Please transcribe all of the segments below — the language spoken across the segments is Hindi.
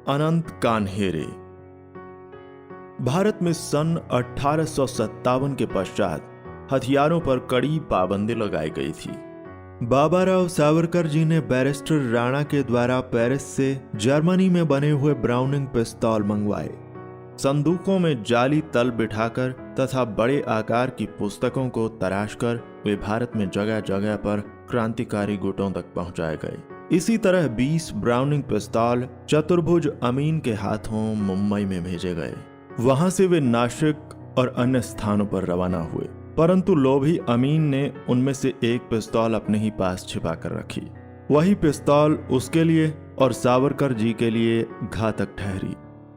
अनंत कान्हेरे। भारत में सन 1857 के पश्चात हथियारों पर कड़ी पाबंदी लगाई गई थी। बाबा राव सावरकर जी ने बैरिस्टर राणा के द्वारा पेरिस से जर्मनी में बने हुए ब्राउनिंग पिस्तौल मंगवाए। संदूकों में जाली तल बिठाकर तथा बड़े आकार की पुस्तकों को तराशकर वे भारत में जगह जगह पर क्रांतिकारी गुटों तक पहुंचाए गए। इसी तरह 20 ब्राउनिंग पिस्तौल चतुर्भुज अमीन के हाथों मुंबई में भेजे गए। वहां से वे नासिक और अन्य स्थानों पर रवाना हुए, परंतु लोभी अमीन ने उनमें से एक पिस्तौल अपने ही पास छिपा कर रखी। वही पिस्तौल उसके लिए और सावरकर जी के लिए घातक ठहरी।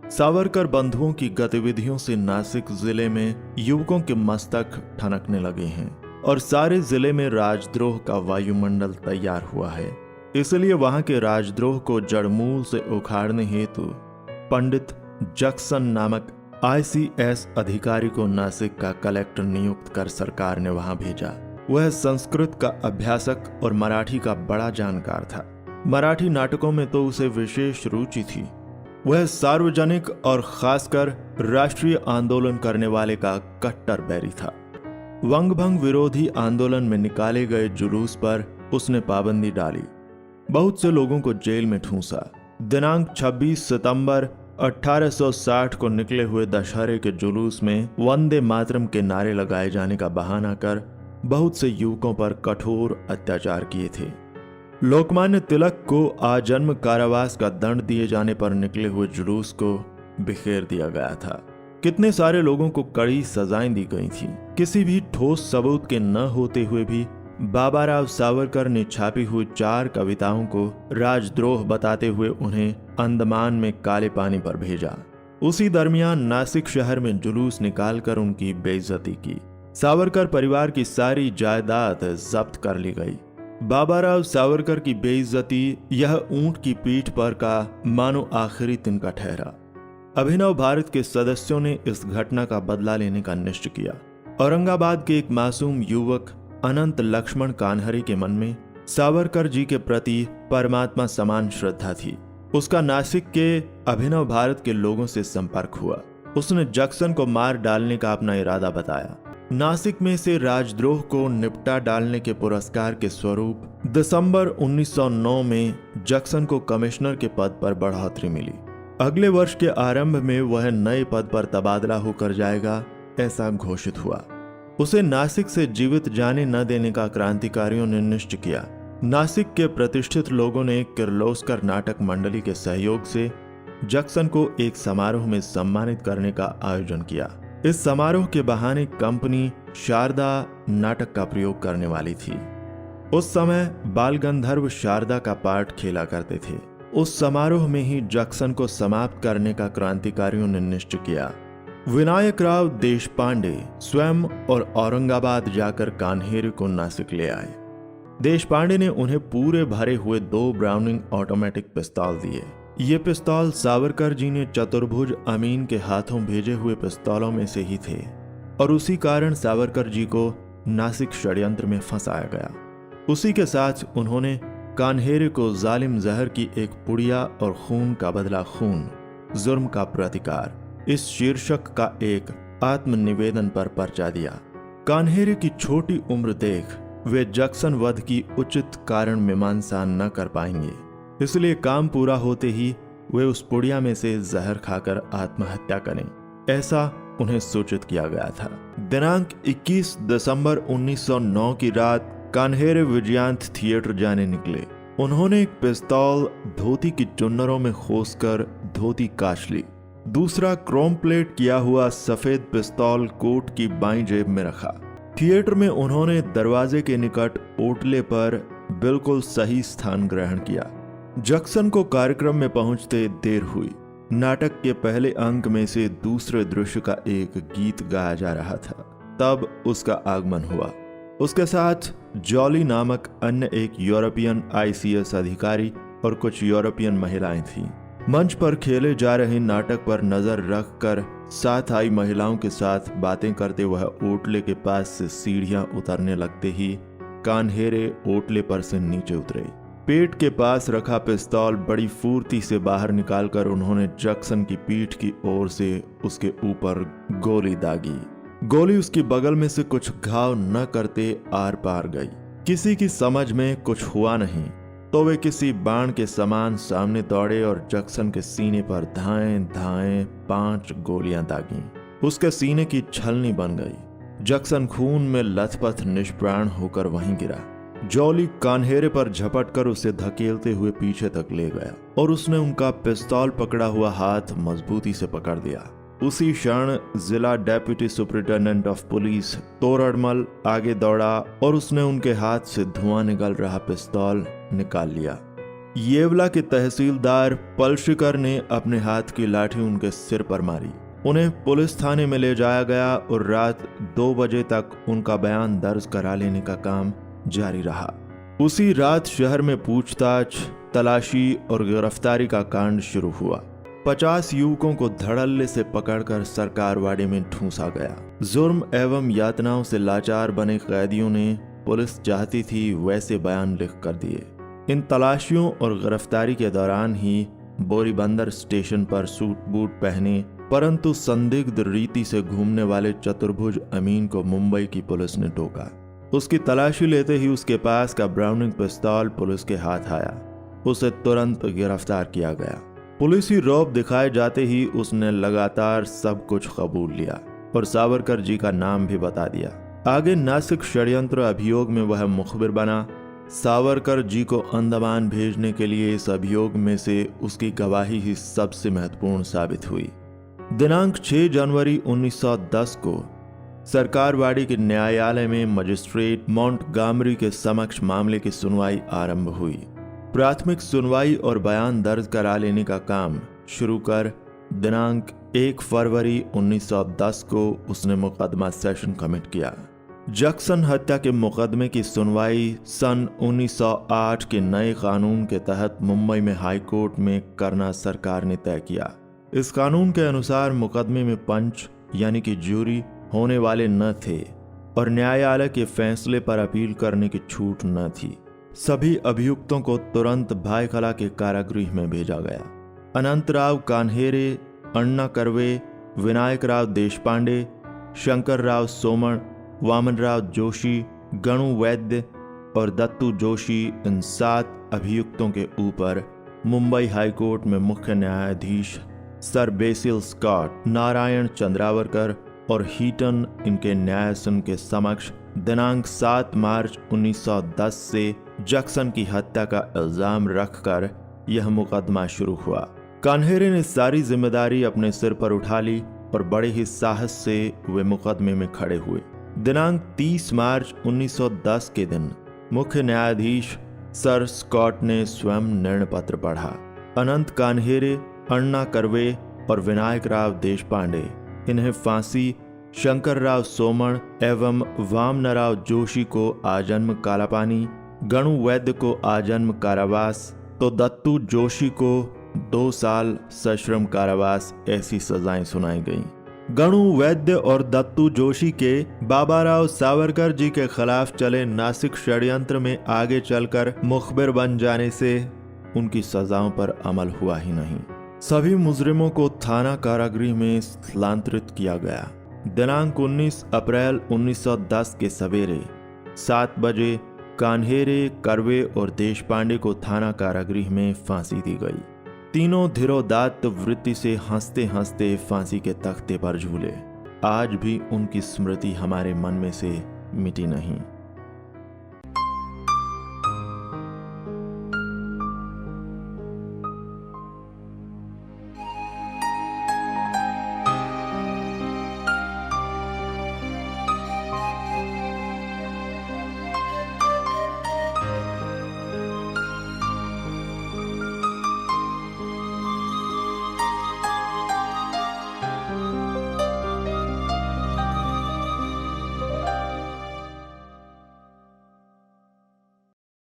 सावरकर बंधुओं की गतिविधियों से नासिक जिले में युवकों के मस्तक ठनकने लगे हैं और सारे जिले में राजद्रोह का वायुमंडल तैयार हुआ है। इसलिए वहां के राजद्रोह को जड़मूल से उखाड़ने हेतु पंडित जैक्सन नामक ICS अधिकारी को नासिक का कलेक्टर नियुक्त कर सरकार ने वहां भेजा। वह संस्कृत का अभ्यासक और मराठी का बड़ा जानकार था। मराठी नाटकों में तो उसे विशेष रुचि थी। वह सार्वजनिक और खासकर राष्ट्रीय आंदोलन करने वाले का कट्टर बैरी था। वंगभंग विरोधी आंदोलन में निकाले गए जुलूस पर उसने पाबंदी डाली। बहुत से लोगों को जेल में ठूंसा। दिनांक 26 सितंबर 1860 को निकले हुए दशहरे के जुलूस में वंदे मातरम के नारे लगाए जाने का बहाना कर बहुत से युवकों पर कठोर अत्याचार किए थे। लोकमान्य तिलक को आजन्म कारावास का दंड दिए जाने पर निकले हुए जुलूस को बिखेर दिया गया था। कितने सारे लोगों को कड़ी सजाएं दी गई थी। किसी भी ठोस सबूत के न होते हुए भी बाबा राव सावरकर ने छापी हुई 4 कविताओं को राजद्रोह बताते हुए उन्हें अंडमान में काले पानी पर भेजा। उसी दरमियान नासिक शहर में जुलूस निकालकर उनकी बेइज्जती की। सावरकर परिवार की सारी जायदाद जब्त कर ली गई। बाबा राव सावरकर की बेइज्जती यह ऊंट की पीठ पर का मानो आखिरी तिनका ठहरा। अभिनव भारत के सदस्यों ने इस घटना का बदला लेने का निश्चय किया। औरंगाबाद के एक मासूम युवक अनंत लक्ष्मण कान्हरे के मन में सावरकर जी के प्रति परमात्मा समान श्रद्धा थी। उसका नासिक के अभिनव भारत के लोगों से संपर्क हुआ। उसने जैक्सन को मार डालने का अपना इरादा बताया। नासिक में से राजद्रोह को निपटा डालने के पुरस्कार के स्वरूप दिसंबर 1909 में जैक्सन को कमिश्नर के पद पर बढ़ोतरी मिली। अगले वर्ष के आरंभ में वह नए पद पर तबादला होकर जाएगा, ऐसा घोषित हुआ। उसे नासिक से जीवित जाने न देने का क्रांतिकारियों ने निश्चय किया। नासिक के प्रतिष्ठित लोगों ने किर्लोस्कर नाटक मंडली के सहयोग से जैक्सन को एक समारोह में सम्मानित करने का आयोजन किया। इस समारोह के बहाने कंपनी शारदा नाटक का प्रयोग करने वाली थी। उस समय बाल गंधर्व शारदा का पाठ खेला करते थे। उस समारोह में ही जैक्सन को समाप्त करने का क्रांतिकारियों ने निश्चय किया। विनायक राव देशपांडे स्वयं और औरंगाबाद जाकर कान्हेरे को नासिक ले आए। देशपांडे ने उन्हें पूरे भरे हुए 2 ब्राउनिंग ऑटोमेटिक पिस्तौल दिए। ये पिस्तौल सावरकर जी ने चतुर्भुज अमीन के हाथों भेजे हुए पिस्तौलों में से ही थे और उसी कारण सावरकर जी को नासिक षड्यंत्र में फंसाया गया। उसी के साथ उन्होंने कान्हेरे को जालिम जहर की एक पुड़िया और खून का बदला खून, जुर्म का प्रतिकार इस शीर्षक का एक आत्मनिवेदन पर पर्चा दिया। कान्हेरे की छोटी उम्र देख वे जैक्सन वध की उचित कारण मीमांसा न कर पाएंगे, इसलिए काम पूरा होते ही वे उस पुड़िया में से जहर खाकर आत्महत्या करें, ऐसा उन्हें सूचित किया गया था। दिनांक 21 दिसंबर 1909 की रात कान्हेरे विजयांत थिएटर जाने निकले। उन्होंने एक पिस्तौल धोती की चुन्नरों में खोसकर धोती काश ली। दूसरा क्रोम प्लेट किया हुआ सफेद पिस्तौल कोट की बाईं जेब में रखा। थिएटर में उन्होंने दरवाजे के निकट ओटले पर बिल्कुल सही स्थान ग्रहण किया। जैक्सन को कार्यक्रम में पहुंचते देर हुई। नाटक के पहले अंक में से दूसरे दृश्य का एक गीत गाया जा रहा था। तब उसका आगमन हुआ। उसके साथ जॉली नामक अन्य एक यूरोपियन ICS अधिकारी और कुछ यूरोपियन महिलाएं थीं। मंच पर खेले जा रहे नाटक पर नजर रखकर साथ आई महिलाओं के साथ बातें करते वह ओटले के पास से सीढ़ियां उतरने लगते ही कान्हेरे ओटले पर से नीचे उतरे। पेट के पास रखा पिस्तौल बड़ी फुर्ती से बाहर निकालकर उन्होंने जैक्सन की पीठ की ओर से उसके ऊपर गोली दागी। गोली उसकी बगल में से कुछ घाव न करते आर पार गई। किसी की समझ में कुछ हुआ नहीं तो वे किसी बाण के समान सामने दौड़े और जैक्सन के सीने पर धाएं धाएं 5 गोलियां दागी। उसके सीने की छलनी बन गई। जैक्सन खून में लथपथ निष्प्राण होकर वहीं गिरा। जॉली कान्हेरे पर झपटकर उसे धकेलते हुए पीछे तक ले गया और उसने उनका पिस्तौल पकड़ा हुआ हाथ मजबूती से पकड़ लिया। उसी क्षण जिला डेप्यूटी सुपरिटेंडेंट ऑफ पुलिस तोरड़मल आगे दौड़ा और उसने उनके हाथ से धुआं निकल रहा पिस्तौल निकाल लिया। येवला के तहसीलदार पलशिकर ने अपने हाथ की लाठी उनके सिर पर मारी। उन्हें पुलिस थाने में ले जाया गया और रात 2 बजे तक उनका बयान दर्ज करा लेने का काम जारी रहा। उसी रात शहर में पूछताछ, तलाशी और गिरफ्तारी का कांड शुरू हुआ। 50 युवकों को धड़ल्ले से पकड़कर सरकारवाड़ी में ठूंसा गया। जुर्म एवं यातनाओं से लाचार बने कैदियों ने पुलिस चाहती थी वैसे बयान लिख कर दिए। इन तलाशियों और गिरफ्तारी के दौरान ही बोरीबंदर स्टेशन पर सूट बूट पहने परंतु संदिग्ध रीति से घूमने वाले चतुर्भुज अमीन को मुंबई की पुलिस ने टोका। उसकी तलाशी लेते ही उसके पास का ब्राउनिंग पिस्तौल पुलिस के हाथ आया। उसे तुरंत गिरफ्तार किया गया। पुलिसी रौब दिखाए जाते ही उसने लगातार सब कुछ कबूल लिया और सावरकर जी का नाम भी बता दिया। आगे नासिक षड्यंत्र अभियोग में वह मुखबिर बना। सावरकर जी को अंडमान भेजने के लिए इस अभियोग में से उसकी गवाही ही सबसे महत्वपूर्ण साबित हुई। दिनांक 6 जनवरी 1910 को सरकारवाड़ी के न्यायालय में मजिस्ट्रेट मॉन्टगामरी के समक्ष मामले की सुनवाई आरंभ हुई। प्राथमिक सुनवाई और बयान दर्ज करा लेने का काम शुरू कर दिनांक 1 फरवरी 1910 को उसने मुकदमा सेशन कमिट किया। जैक्सन हत्या के मुकदमे की सुनवाई सन 1908 के नए कानून के तहत मुंबई में हाई कोर्ट में करना सरकार ने तय किया। इस कानून के अनुसार मुकदमे में पंच यानी कि जूरी होने वाले न थे और न्यायालय के फैसले पर अपील करने की छूट न थी। सभी अभियुक्तों को तुरंत भायखला के कारागृह में भेजा गया। अनंतराव कान्हेरे, अण्णा कर्वे, विनायकराव देशपांडे, शंकरराव सोमण, वामनराव जोशी, गणु वैद्य और दत्तू जोशी इन 7 अभियुक्तों के ऊपर मुंबई हाईकोर्ट में मुख्य न्यायाधीश sir Basil Scott, Narayan Chandavarkar और हीटन इनके न्यायासन के समक्ष दिनांक 7 मार्च 1910 से जैक्सन की हत्या का इल्जाम रखकर यह मुकदमा शुरू हुआ। कान्हेरे ने सारी जिम्मेदारी अपने सिर पर उठा ली और बड़े ही साहस से वे मुकदमे में खड़े हुए। दिनांक 30 मार्च 1910 के दिन मुख्य न्यायाधीश सर स्कॉट ने स्वयं निर्णय पत्र पढ़ा। अनंत कान्हेरे, अण्णा कर्वे और विनायकराव देशपांडे इन्हें फांसी, शंकरराव सोमण एवं वामनराव जोशी को आजन्म कालापानी, गणु वैद्य को आजन्म कारावास तो दत्तू जोशी को 2 साल सश्रम कारावास ऐसी सजाएं सुनाई गईं। गणु वैद्य और दत्तू जोशी के बाबाराव सावरकर जी के खिलाफ चले नासिक षड्यंत्र में आगे चलकर मुखबिर बन जाने से उनकी सजाओं पर अमल हुआ ही नहीं। सभी मुजरिमों को थाना कारागृह में स्थानांतरित किया गया। दिनांक 19 अप्रैल 1910 के सवेरे 7 बजे कान्हेरे, कर्वे और देशपांडे को थाना कारागृह में फांसी दी गई। तीनों धीरोदात्त वृत्ति से हंसते हंसते फांसी के तख्ते पर झूले। आज भी उनकी स्मृति हमारे मन में से मिटी नहीं।